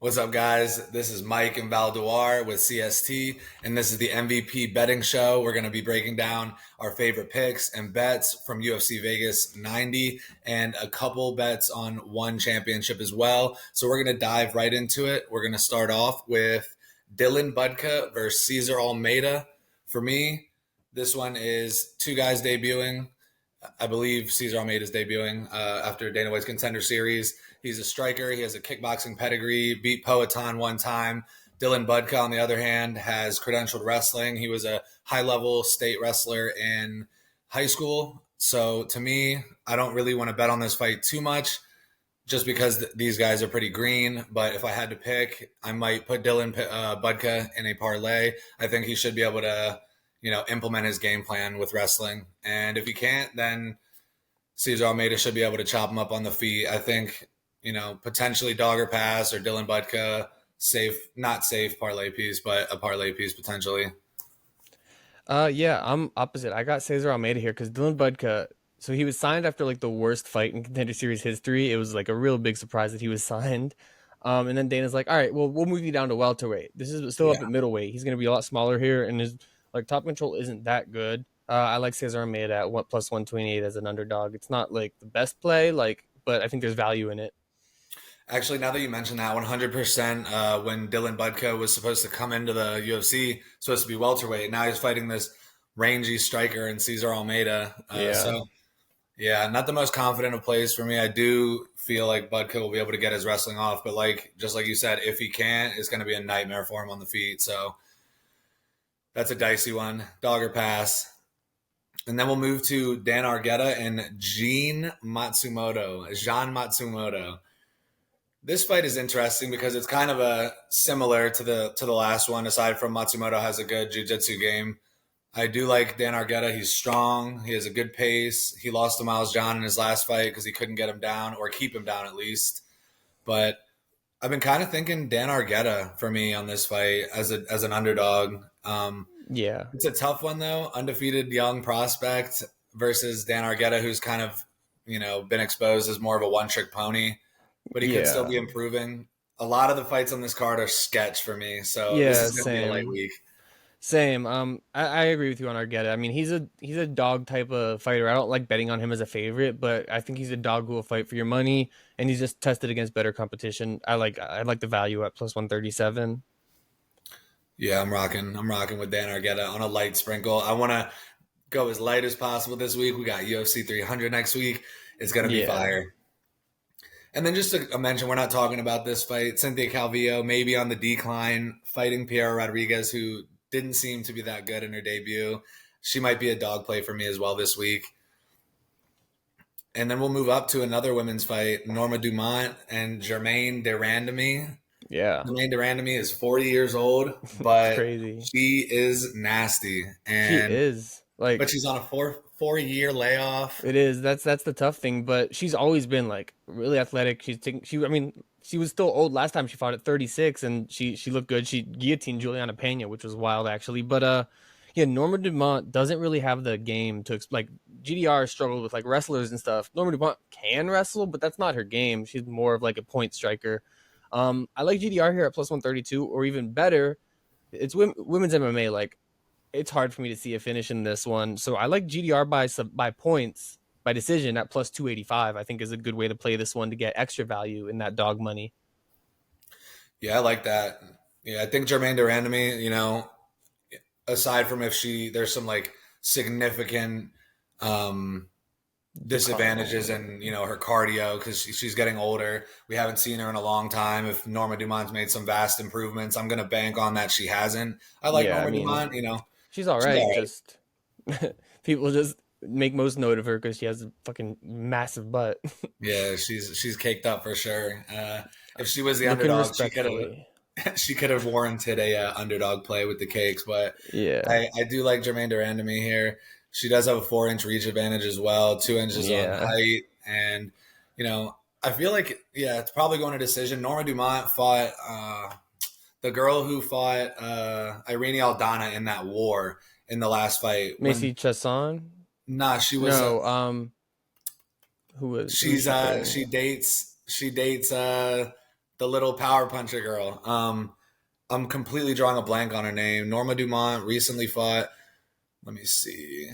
What's up, guys? This is Mike and Valdoir with CST, and this is the MVP betting show. We're going to be breaking down our favorite picks and bets from UFC Vegas 90 and a couple bets on one championship as well. So we're going to dive right into it. We're going to start off with Dylan Budka versus Cesar Almeida. For me, this one is two guys debuting. I believe Cesar Almeida is debuting after Dana White's Contender Series. He's a striker. He has a kickboxing pedigree, beat Poatan one time. Dylan Budka, on the other hand, has credentialed wrestling. He was a high-level state wrestler in high school. So to me, I don't really want to bet on this fight too much just because these guys are pretty green. But if I had to pick, I might put Dylan Budka in a parlay. I think he should be able to implement his game plan with wrestling. And if he can't, then Cesar Almeida should be able to chop him up on the feet. I think, potentially dog or pass or Dylan Budka, not safe parlay piece, but a parlay piece potentially. Yeah, I'm opposite. I got Cesar Almeida here because Dylan Budka. So he was signed after like the worst fight in Contender Series history. It was like a real big surprise that he was signed. And then Dana's like, all right, well, we'll move you down to welterweight. This is still up at middleweight. He's going to be a lot smaller here, and his top control isn't that good. I like Cesar Almeida at plus 128 as an underdog. It's not like the best play, but I think there's value in it. Actually, now that you mentioned that, 100%, when Dylan Budka was supposed to come into the UFC, supposed to be welterweight, now he's fighting this rangy striker in Cesar Almeida. So, not the most confident of plays for me. I do feel like Budka will be able to get his wrestling off, but just like you said, if he can't, it's going to be a nightmare for him on the feet. So that's a dicey one, dog or pass. And then we'll move to Dan Argueta and Jean Matsumoto. This fight is interesting because it's kind of similar to the last one. Aside from Matsumoto has a good jiu-jitsu game, I do like Dan Argueta. He's strong. He has a good pace. He lost to Miles John in his last fight because he couldn't get him down or keep him down at least. But I've been kind of thinking Dan Argueta for me on this fight as an underdog. It's a tough one though. Undefeated young prospect versus Dan Argueta, who's kind of been exposed as more of a one-trick pony. But he could still be improving. A lot of the fights on this card are sketch for me, so this is going to be a light week. Same. I agree with you on Argueta. I mean, he's a dog type of fighter. I don't like betting on him as a favorite, but I think he's a dog who will fight for your money, and he's just tested against better competition. I like the value at plus 137. Yeah, I'm rocking with Dan Argueta on a light sprinkle. I want to go as light as possible this week. We got UFC 300 next week. It's going to be fire. And then just to mention, we're not talking about this fight. Cynthia Calvillo maybe on the decline, fighting Piera Rodriguez, who didn't seem to be that good in her debut. She might be a dog play for me as well this week. And then we'll move up to another women's fight, Norma Dumont and Germaine de Randamie. Yeah. Germaine de Randamie is 40 years old, but crazy. She is nasty. And she is. But she's on a four-year layoff. It is. That's the tough thing. But she's always been really athletic. She was still old last time she fought at 36, and she looked good. She guillotined Juliana Pena, which was wild actually. But Norma Dumont doesn't really have the game to GDR struggled with wrestlers and stuff. Norma Dumont can wrestle, but that's not her game. She's more of a point striker. I like GDR here at plus 132, or even better. It's women's MMA. It's hard for me to see a finish in this one. So I like GDR by points, by decision at plus 285, I think is a good way to play this one to get extra value in that dog money. Yeah, I like that. Yeah, I think Germaine de Randamie, aside from if there's some significant disadvantages in, her cardio because she's getting older. We haven't seen her in a long time. If Norma Dumont's made some vast improvements, I'm going to bank on that she hasn't. I like Norma Dumont, She's all right. Just people just make most note of her because she has a fucking massive butt. Yeah, she's caked up for sure. If she was the underdog, she could have warranted a underdog play with the cakes. But yeah, I do like Germaine de Randamie here. She does have a 4-inch reach advantage as well, 2 inches on height, and I feel like it's probably going to decision. Norma Dumont fought the girl who fought Irene Aldana in that war in the last fight. Macy Chiasson? Nah, she was who was she dates the little power puncher girl. I'm completely drawing a blank on her name. Norma Dumont recently fought. Let me see.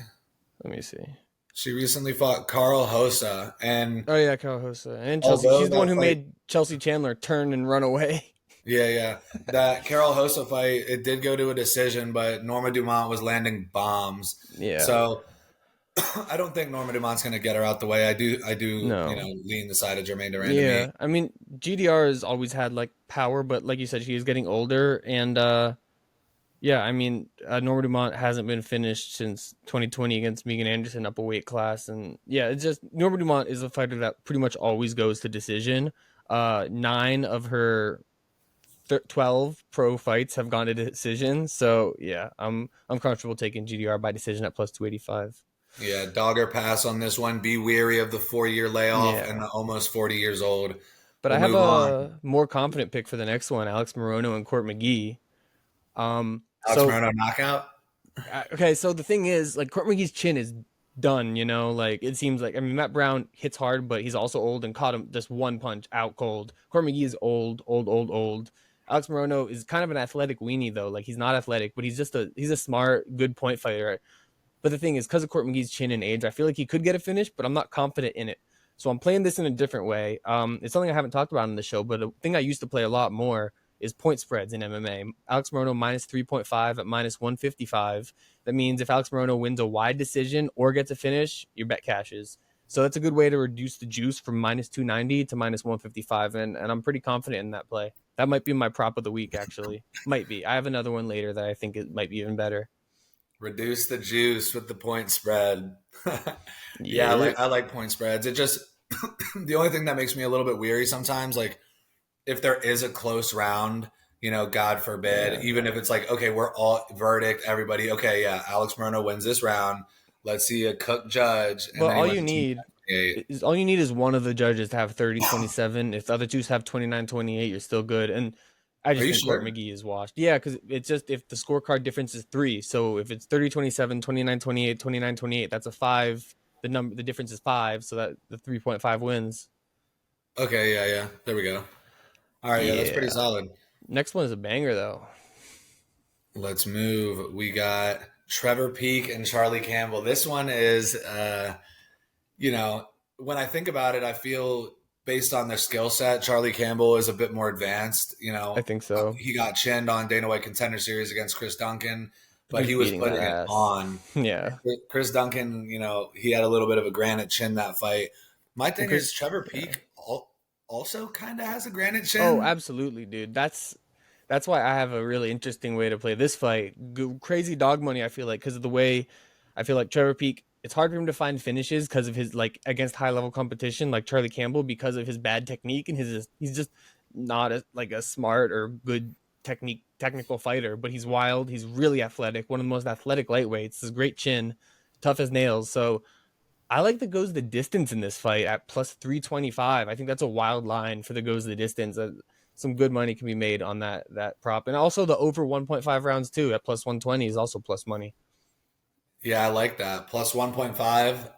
Let me see. She recently fought Carl Hosa, and Oh yeah, Carl Hosa and Chelsea. although She's the one that who fight, made Chelsea Chandler turn and run away. yeah, that Carol Hosa fight, it did go to a decision, but Norma Dumont was landing bombs. Yeah. So I don't think Norma Dumont's going to get her out the way. I do, No. lean the side of Jermaine Durandamy. Yeah. I mean, GDR has always had like power, but like you said, she is getting older, and yeah, I mean, Norma Dumont hasn't been finished since 2020 against Megan Anderson up a weight class, and yeah, it's just Norma Dumont is a fighter that pretty much always goes to decision. Nine of her 12 pro fights have gone to decision, so yeah, I'm comfortable taking GDR by decision at plus 285. Yeah, dogger pass on this one. Be weary of the 4 year layoff and Yeah, the almost 40 years old. but We'll I have move on. a more confident pick for the next one: Alex Morono and Court McGee. Alex So Morono knockout. okay, so the thing is, like Court McGee's chin is done. You know, like it seems like I mean Matt Brown hits hard, but he's also old and caught him just one punch out cold. Court McGee is old, old, old, old. Alex Morono is kind of an athletic weenie though. Like he's not athletic, but he's a smart, good point fighter. But the thing is, because of Court McGee's chin and age, I feel like he could get a finish, but I'm not confident in it. So I'm playing this in a different way. It's something I haven't talked about in the show, but a thing I used to play a lot more is point spreads in MMA. Alex Morono minus 3.5 at minus 155. That means if Alex Morono wins a wide decision or gets a finish, your bet cashes. So that's a good way to reduce the juice from minus 290 to minus 155. And I'm pretty confident in that play. That might be my prop of the week, actually. Might be. I have another one later that I think it might be even better. Reduce the juice with the point spread. Yeah, Yeah, you're, I like point spreads. It just the only thing that makes me a little bit weary sometimes, like if there is a close round, God forbid, yeah. even if it's like, okay, we're all verdict, everybody, okay, yeah, Alex Morono wins this round. Let's see a cook judge, and But then he went to 28. all you need is one of the judges to have 30-27. If the other two have 29-28, you're still good. And I Are just you think Court sure? McGee is washed. Yeah, because it's just if the scorecard difference is three. So if it's 30-27, 29-28, 29-28, that's a five. The difference is five, so that the 3.5 wins. Okay, yeah. There we go. All right, yeah, that's pretty Yeah. solid. Next one is a banger though. Let's move. We got Trevor Peak and Charlie Campbell. This one is, you know, when I think about it, I feel based on their skill set, Charlie Campbell is a bit more advanced. I think so. He got chinned on Dana White Contender Series against Chris Duncan, but He's he was beating that putting it ass. on. Yeah. Chris Duncan, he had a little bit of a granite chin that fight. My And thing Chris, is Trevor yeah. Peak also kind of has a granite Oh, chin. absolutely, dude. That's why I have a really interesting way to play this fight. Crazy dog money, I feel like, because of the way I feel like Trevor Peak. It's hard for him to find finishes because of his like against high level competition like Charlie Campbell because of his bad technique and his he's just not like a smart or good technical fighter. But he's wild. He's really athletic. One of the most athletic lightweights. His great chin, tough as nails. So I like the goes the distance in this fight at plus 325. I think that's a wild line for the goes the distance. Some good money can be made on that prop. And also the over 1.5 rounds too at plus 120 is also plus money. Yeah, I like that. Plus 1.5,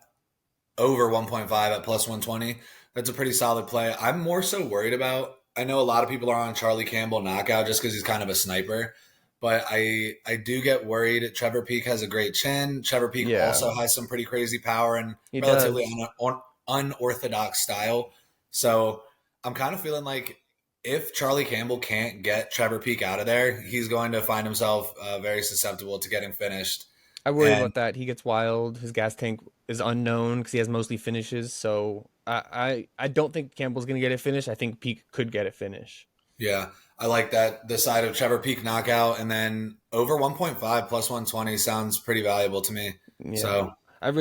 over 1.5 at plus 120. That's a pretty solid play. I'm more so worried about, I know a lot of people are on Charlie Campbell knockout just because he's kind of a sniper, but I do get worried. Trevor Peak has a great chin. Trevor Peak Yeah, also has some pretty crazy power and he relatively does. unorthodox style. So I'm kind of feeling like if Charlie Campbell can't get Trevor Peak out of there, he's going to find himself very susceptible to getting finished. I worry And about that. He gets wild. His gas tank is unknown because he has mostly finishes. So I don't think Campbell's gonna get it finished. I think Peak could get it finish. yeah, I like that. The side of Trevor Peak knockout and then over 1.5 plus 120 sounds pretty valuable to me. Yeah, So, I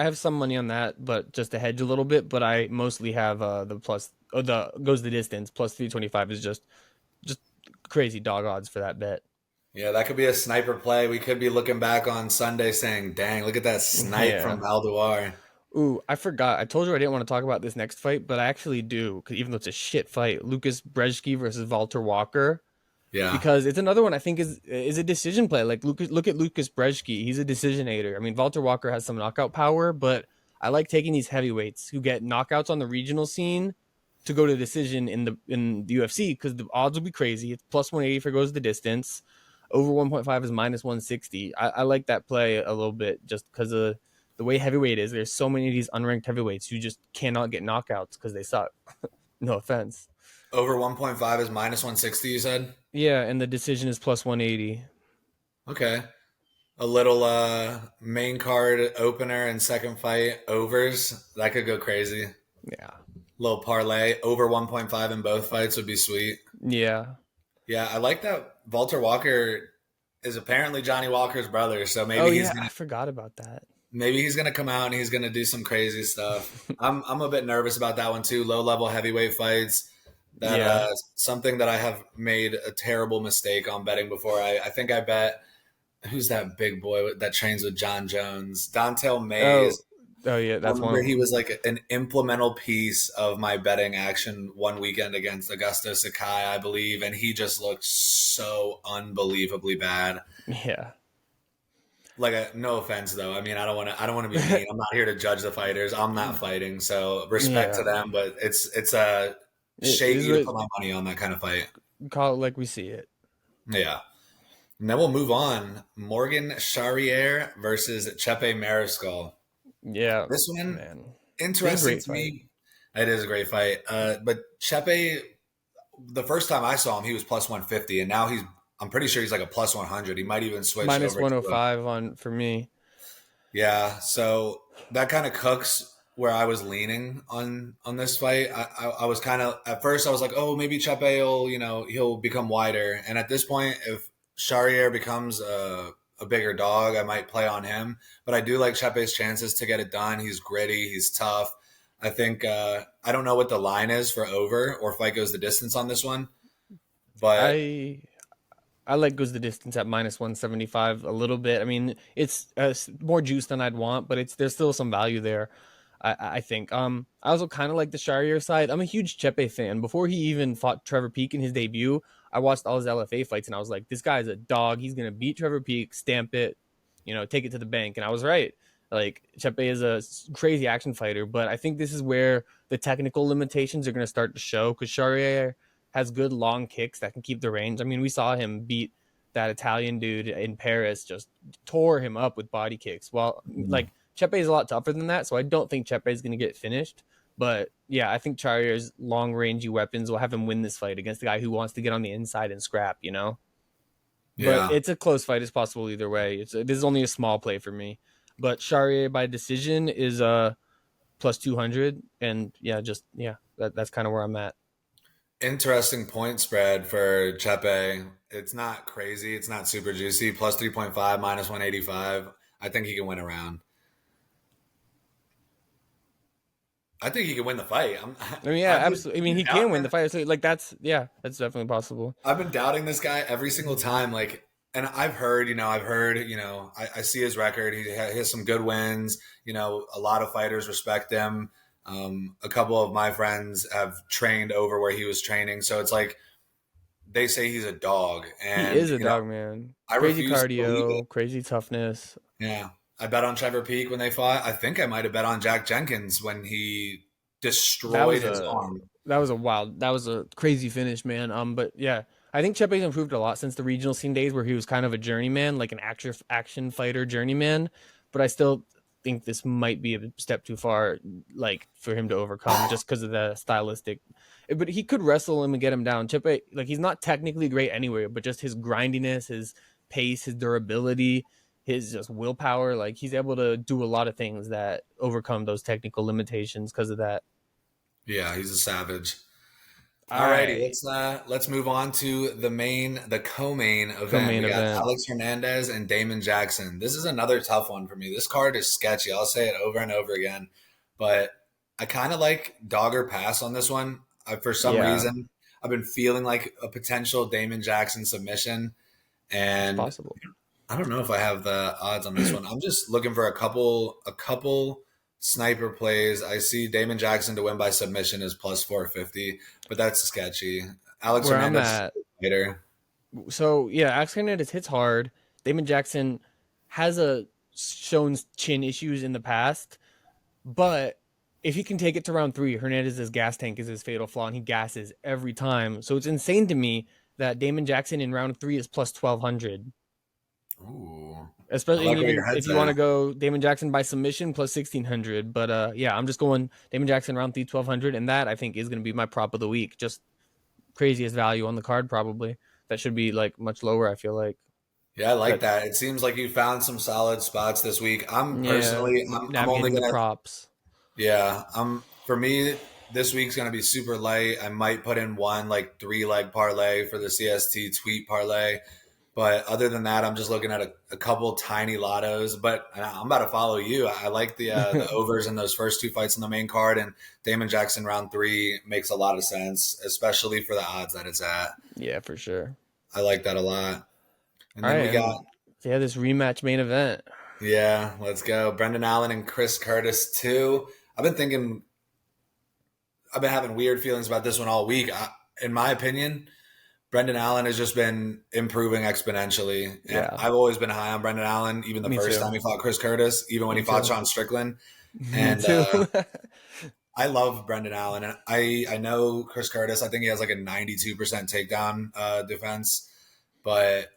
have some money on that, but just to hedge a little bit. But I mostly have the plus the goes the distance plus 325 is just crazy dog odds for that bet. yeah, that could be a sniper play. We could be looking back on Sunday saying, dang, look at that snipe from Yeah. Valduar. Ooh, I forgot. I told you I didn't want to talk about this next fight, but I actually do, 'cause even though it's a shit fight, Lucas Brzeski versus Walter Walker, Yeah. because it's another one I think is a decision play. Like look at Lucas Brzeski, he's a decisionator. I mean, Walter Walker has some knockout power, but I like taking these heavyweights who get knockouts on the regional scene to go to decision in the UFC because the odds will be crazy. It's plus 180 if it goes the distance. Over 1.5 is minus 160. I like that play a little bit just because of the way heavyweight is. There's so many of these unranked heavyweights who just cannot get knockouts because they suck. No offense. Over 1.5 is minus 160, you said? Yeah, and the decision is plus 180. Okay. A little main card opener and second fight overs. That could go crazy. Yeah. Little parlay over 1.5 in both fights would be sweet. Yeah. Yeah, I like that Walter Walker is apparently Johnny Walker's brother, so Oh yeah, I forgot about that. maybe he's gonna come out and he's gonna do some crazy stuff. I'm a bit nervous about that one too. Low level heavyweight fights. That Yeah. something that I have made a terrible mistake on betting before. I think I bet who's that big boy that trains with John Jones? Dontel Oh. Mays. Oh yeah, I that's remember he one. was like an implemental piece of my betting action one weekend against Augusto Sakai, I believe, and he just looked so unbelievably bad. Yeah. Like, no offense though. I mean, I don't want to be mean. I'm not here to judge the fighters. I'm not fighting, so respect to Yeah. them. But it's a It is shaky to what put my money on that kind of fight. call it like we see it. Yeah. And then we'll move on. Morgan Charrier versus Chepe Mariscal. Yeah, This one man. This is a interesting great to fight. me. It is a great fight. But Chepe, the first time I saw him, he was plus 150, and now I'm pretty sure he's like a plus 100. He might even switch Minus over to a, 105 on for me. yeah. So that kind of cooks where I was leaning on this fight. I was kind of at first I was like, oh, maybe Chepe will he'll become wider, and at this point, if Charrier becomes a bigger dog, I might play on him. But I do like Chepe's chances to get it done. He's gritty. He's tough. I think I don't know what the line is for over or fight goes the distance on this one, but I I like goes the distance at minus 175 a little bit. I mean, it's more juice than I'd want, but it's there's still some value there. I think. I also kind of like the Sharier side. I'm a huge Chepe fan. Before he even fought Trevor Peek in his debut, I watched all his LFA fights and I was like, this guy's a dog. He's gonna beat Trevor Peek, stamp it, take it to the bank. And I was right. Like Chepe is a crazy action fighter, but I think this is where the technical limitations are going to start to show because Charrier has good long kicks that can keep the range. I mean, we saw him beat that Italian dude in Paris, just tore him up with body kicks. Well, like Chepe is a lot tougher than that, so I don't think Chepe is going to get finished. But yeah, I think Charrier's long rangey weapons will have him win this fight against the guy who wants to get on the inside and scrap. But yeah. it's a close fight. It's possible either way. This is only a small play for me. But Charrier by decision is plus 200, and that's kind of where I'm at. Interesting point spread for Chepe. It's not crazy. It's not super juicy. Plus 3.5, minus 185. I think he can win a round. I think he can win the fight. I mean, yeah, I've been absolutely. I mean, he can win the fight. So, like that's definitely possible. I've been doubting this guy every single time. Like, and I see his record. He has some good wins. A lot of fighters respect him. A couple of my friends have trained over where he was training. So it's like they say he's a dog. He And, is a dog, man. I Crazy refuse to believe it. cardio, crazy toughness. Yeah. I bet on Trevor Peek when they fought. I think I might have bet on Jack Jenkins when he That destroyed was his a arm. that was a crazy finish, man. But yeah, I think Chepe's improved a lot since the regional scene days where he was kind of a journeyman, like an action fighter journeyman. But I still think this might be a step too far, like for him to overcome just because of the stylistic. But he could wrestle him and get him down. Chepe, like he's not technically great anywhere, but just his grindiness, his pace, his durability, his just willpower, like he's able to do a lot of things that overcome those technical limitations because of that. Yeah, he's a savage. All Alrighty, right, let's move on to the co-main event. co-main We got event. Alex Hernandez and Damon Jackson. This is another tough one for me. This card is sketchy. I'll say it over and over again, but I kind of like dogger pass on this one. For some Yeah, reason, I've been feeling like a potential Damon Jackson submission, it's and possible. I don't know if I have the odds on this one. I'm just looking for a couple sniper plays. I see Damon Jackson to win by submission is plus 450, but that's sketchy. Alex Where I'm Hernandez at, later. so yeah, Alex Hernandez hits hard. Damon Jackson has a shown chin issues in the past, but if he can take it to round 3, Hernandez's gas tank is his fatal flaw, and he gasses every time. So it's insane to me that Damon Jackson in round 3 is plus 1,200. Ooh, I Especially, and like where your even head's if you want to at. go Damon Jackson by submission plus 1,600. But yeah, I'm just going Damon Jackson round 3 1,200, and that I think is going to be my prop of the week. Just craziest value on the card probably. That should be like much lower. I feel like Yeah, I like that. that. It seems like you found some solid spots this week. I'm Yeah, personally, I'm only navigating the gonna, props. yeah, for me, this week's gonna be super light. I might put in one like 3 leg parlay for the CST tweet parlay. But other than that, I'm just looking at a couple tiny lottos. But I'm about to follow you. I like the overs in those first 2 fights in the main card, and Damon Jackson round 3 makes a lot of sense, especially for the odds that it's at. Yeah, for sure. I like that a lot. And All then right, we got, and yeah, this rematch main event. yeah, let's go. Brendan Allen and Chris Curtis too. I've been thinking, I've been having weird feelings about this one all week. In my opinion, Brendan Allen has just been improving exponentially. And Yeah, I've always been high on Brendan Allen, even the me first too. time he fought Chris Curtis, even when Me he fought too. Sean Strickland. Me And too. I love Brendan Allen. And I know Chris Curtis, I think he has like a 92% takedown defense, but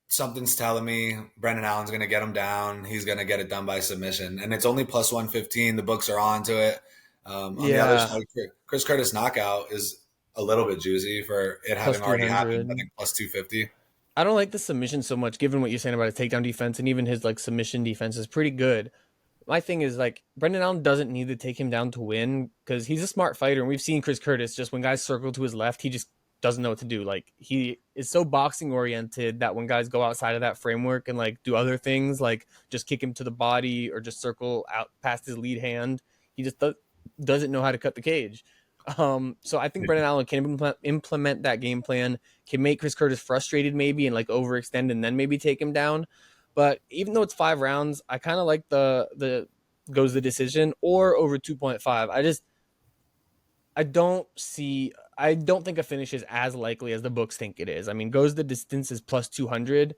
something's telling me Brendan Allen's going to get him down. He's going to get it done by submission. And it's only plus 115. The books are on to it. On the other Yeah, side, Chris Curtis knockout is a little bit juicy for it plus having already happened. I 300. think plus 250. I don't like the submission so much, given what you're saying about his takedown defense, and even his like submission defense is pretty good. My thing is like Brendan Allen doesn't need to take him down to win because he's a smart fighter, and we've seen Chris Curtis just when guys circle to his left, he just doesn't know what to do. Like he is so boxing oriented that when guys go outside of that framework and like do other things, like just kick him to the body or just circle out past his lead hand, he just doesn't know how to cut the cage. So I think Brendan Allen can implement that game plan, can make Chris Curtis frustrated maybe and like overextend and then maybe take him down. But even though it's 5 rounds, I kind of like the goes the decision or over 2.5. I don't think a finish is as likely as the books think it is. I mean, goes the distance is plus 200.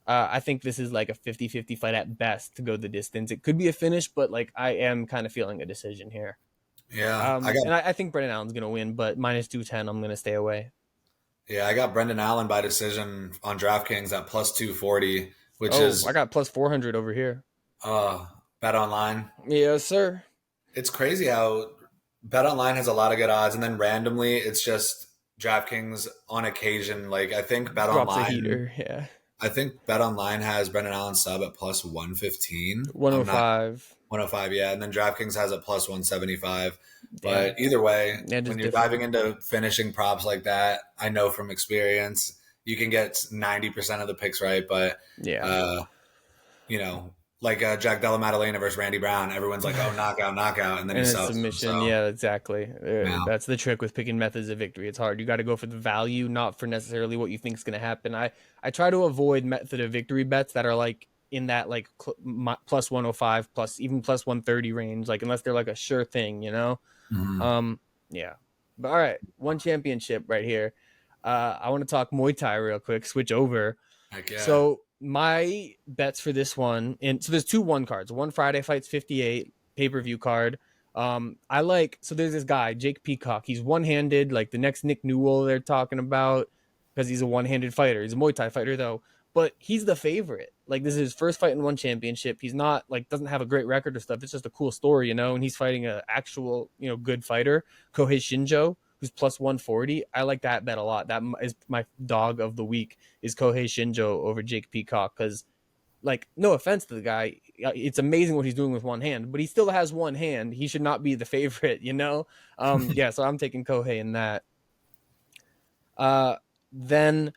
I think this is like a 50-50 fight at best to go the distance. It could be a finish, but like I am kind of feeling a decision here. Yeah, I got And I think Brendan Allen's gonna win, but minus 210, I'm gonna stay away. yeah, I got Brendan Allen by decision on DraftKings at plus 240, which Oh, I is got plus 400 over here. uh bet online. Yes, sir. It's crazy how Bet Online has a lot of good odds, and then randomly it's just DraftKings on occasion. Like Drops a heater. Yeah, I think Bet Online has Brendan Allen sub at plus 115. I'm not 105. 105, yeah, and then DraftKings has it plus 175. Damn. But either way, Yeah, when just you're different. diving into finishing props like that, I know from experience you can get 90% of the picks right, but Yeah. uh, you know, like Jack Della Maddalena versus Randy Brown, everyone's like, "Oh, knockout, knockout," and then he And a subs him. submission, So, yeah, exactly. yeah. That's the trick with picking methods of victory. It's hard. You got to go for the value, not for necessarily what you think is going to happen. I try to avoid method of victory bets that are like in that like plus 105 plus even plus 130 range, like unless they're like a sure thing, you know. Mhm. Um, yeah. But all right, one championship right here. I want to talk Muay Thai real quick. Switch over. Heck yeah. So my bets for this one, and so there's two one cards. One Friday Fights 58 pay per view card. I like so there's this guy Jake Peacock. He's one handed, like the next Nick Newell they're talking about because he's a one handed fighter. He's a Muay Thai fighter though, but he's the favorite. Like this is his first fight in one championship. He's not like doesn't have a great record or stuff. It's just a cool story, you know. And he's fighting a actual good fighter, Kohei Shinjo, who's plus 140. I like that bet a lot. That is my dog of the week is Kohei Shinjo over Jake Peacock because, like, no offense to the guy, it's amazing what he's doing with one hand, but he still has one hand. He should not be the favorite, you know? Yeah, so I'm taking Kohei in that. Then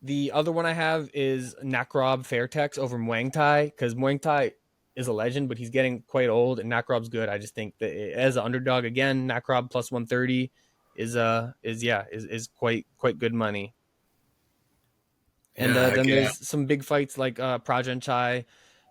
the other one I have is Nakrob Fairtex over Muang Thai because Muang Thai is a legend, but he's getting quite old, and Nakrob's good. I just think that as an underdog again, Nakrob plus 130 is quite good money. And Yeah, heck then yeah. there's some big fights like Prajan Chai,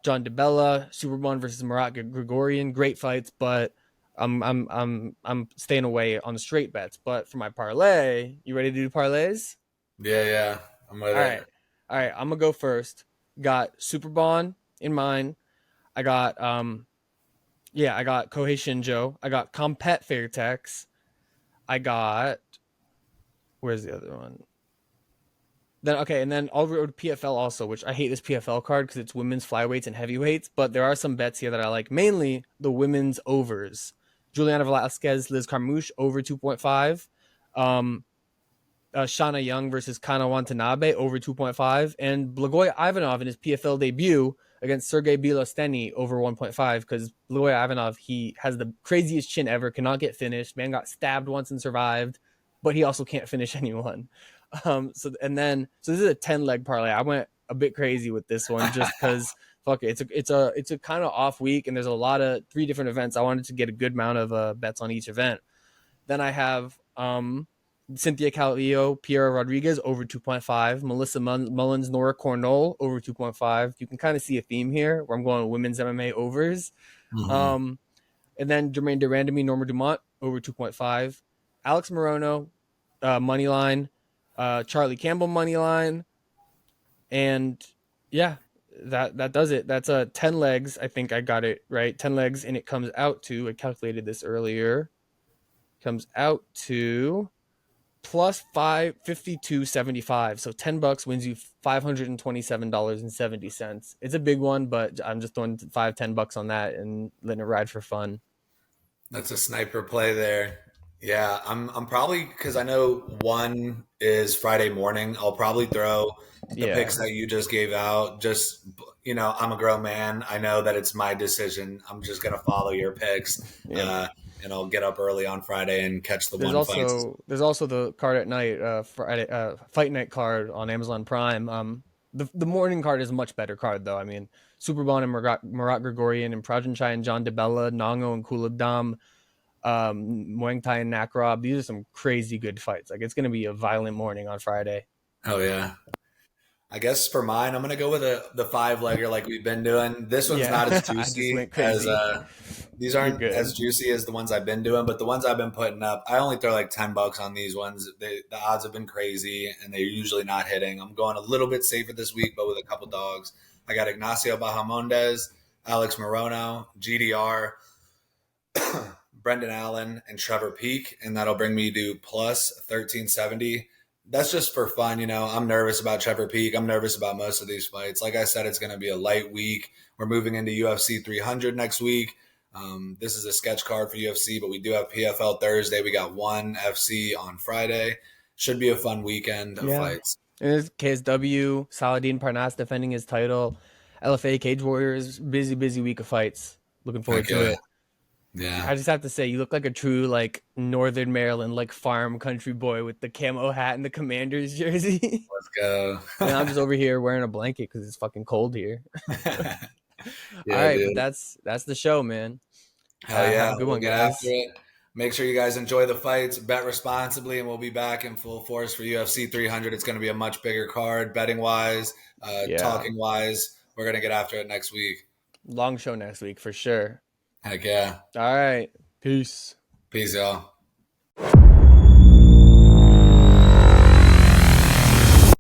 John DeBella, Superbon versus Marat Gregorian. Great fights, but I'm staying away on the straight bets. But for my parlay, you ready to do parlays? Yeah, yeah. I'm with All it. right, all right. I'm gonna go first. Got Superbon in mind. I got Yeah, I got Kohei Shinjo. I got Compet Fairtex. I got where's the other one? Then okay, and then All Road PFL also, which I hate this PFL card because it's women's flyweights and heavyweights. But there are some bets here that I like, mainly the women's overs. Juliana Velasquez, Liz Carmouche over 2.5. Um, Shana Young versus Kana Watanabe over 2.5, and Blagoy Ivanov in his PFL debut against Sergey Bilosteny over 1.5 because Blagoy Ivanov, he has the craziest chin ever, cannot get finished. Man got stabbed once and survived, but he also can't finish anyone. So this is a 10 leg parlay. I went a bit crazy with this one just because fuck it. It's a kind of off week and there's a lot of 3 different events. I wanted to get a good amount of bets on each event. Then I have Cynthia Calvillo, Piera Rodriguez over 2.5, Melissa Mullins, Nora Cornell over 2.5. You can kind of see a theme here where I'm going with women's MMA overs. Mhm. Um, and then Jermaine Durandamy, Norma Dumont over 2.5, Alex Morono, money line, Charlie Campbell money line, and yeah, that does it. That's 10 legs. I think I got it right. 10 legs, and it comes out to, I calculated this earlier, comes out to plus 552.75. So $10 wins you $527.70. It's a big one, but I'm just throwing $5-10 on that and letting it ride for fun. That's a sniper play there. Yeah, I'm probably because I know one is Friday morning. I'll probably throw the Yeah. picks that you just gave out. Just I'm a grown man. I know that it's my decision. I'm just gonna follow your picks, Yep. uh, and I'll get up early on Friday and catch the There's one fights. also there's also the card at night, Friday, fight night card on Amazon Prime. The morning card is a much better card though. I mean, Superbon and Marat Gregorian and Prajanchai and John DeBella, Nongo and Kulabdam, Muang Thai and Nakrab. These are some crazy good fights. Like it's gonna be a violent morning on Friday. Oh yeah. I guess for mine, I'm gonna go with the 5 legger like we've been doing. This one's not as Yeah, I just juicy went as crazy. these You're aren't as good. juicy as the ones I've been doing, but the ones I've been putting up, I only throw like $10 on these ones. The odds have been crazy, and they're usually not hitting. I'm going a little bit safer this week, but with a couple dogs. I got Ignacio Bahamondes, Alex Morono, GDR, Brendan Allen, and Trevor Peak, and that'll bring me to plus 1370. That's just for fun. I'm nervous about Trevor Peak. I'm nervous about most of these fights. Like I said, it's going to be a light week. We're moving into UFC 300 next week. This is a sketch card for UFC, but we do have PFL Thursday. We got ONE FC on Friday. Should be a fun weekend of Yeah. fights. In this KSW, Saladin Parnas defending his title. LFA Cage Warriors, busy week of fights. Looking forward Heck to yeah. it. Yeah. I just have to say, you look like a true like Northern Maryland like farm country boy with the camo hat and the Commander's jersey. Let's go. And I'm just over here wearing a blanket because it's fucking cold here. All Yeah, right, but dude. that's the show, man. Hell Have yeah. a good We'll one, get after guys. it. Make sure you guys enjoy the fights, bet responsibly, and we'll be back in full force for UFC 300. It's going to be a much bigger card, betting wise, Yeah, talking wise. We're going to get after it next week. long show next week for sure. Heck yeah. All right, peace. Peace, y'all.